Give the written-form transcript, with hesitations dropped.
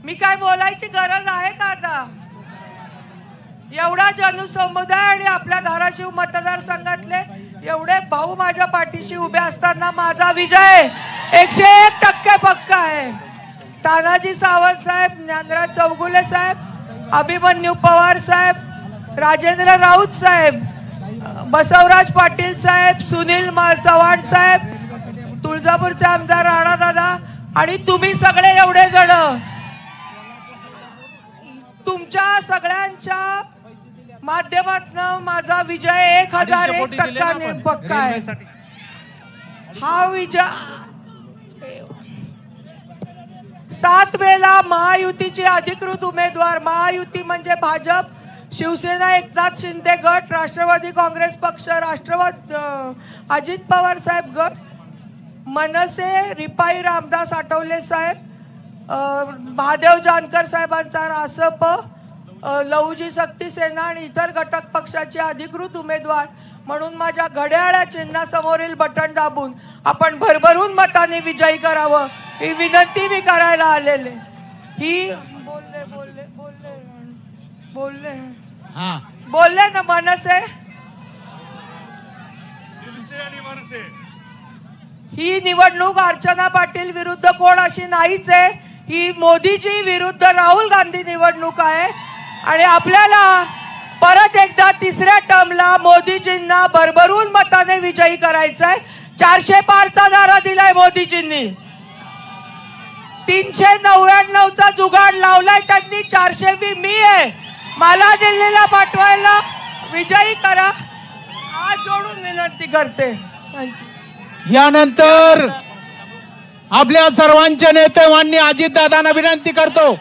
मी काय बोलायची गरज आहे का आता? एवढा जनसमुदाय आणि आपल्या धाराशिव मतदारसंघातले एवढे भाऊ माझ्या पाठीशी उभे असताना माझा विजय 101% पक्का आहे. तानाजी सावंत साहेब, ज्ञानराज चौगुले साहेब, अभिमन्यू पवार साहेब, राजेंद्र राऊत साहेब, बसवराज पाटील साहेब, सुनील चव्हाण साहेब, तुळजापूरचे आमदार राणा दादा आणि तुम्ही सगळे एवढे जण, तुमच्या सगळ्यांच्या माध्यमातून माझा विजय 1001% पक्का आहे. हा विजय 7 मेला महायुतीची अधिकृत उमेदवार, महायुती म्हणजे भाजप, शिवसेना, एकनाथ शिंदे गट, राष्ट्रवादी काँग्रेस पक्ष, राष्ट्रवादी अजित पवार साहेब गट, मनसे रिपाई रामदास आठवले साहेब, महादेव जानकर साहेबांचा रासप, लहुजी शक्ती सेना आणि इतर घटक पक्षाचे अधिकृत उमेदवार म्हणून माझ्या घड्याळा चिन्हासमोरील बटन दाबून आपण भरभरून मताने विजयी करावं ही विनंती मी करायला आलेले. ही बोलले बोलले बोलले बोलले बोलले ना मनसे, ही निवडणूक अर्चना पाटील विरुद्ध कोण अशी नाहीच आहे. ही मोदीजी विरुद्ध राहुल गांधी निवडणूक आहे आणि आपल्याला परत एकदा तिसऱ्या टर्मला मोदीजींना भरभरून मताने विजयी करायचंय. 400 पारचा नारा दिलाय मोदीजींनी, 399चा जुगाड लावलाय त्यांनी, 400 मी आहे. मला दिल्लीला पाठवायला विजयी करा हात जोडून विनंती करते. यानंतर आपल्या सर्वांचे नेते माननीय अजितदादांना विनंती करतो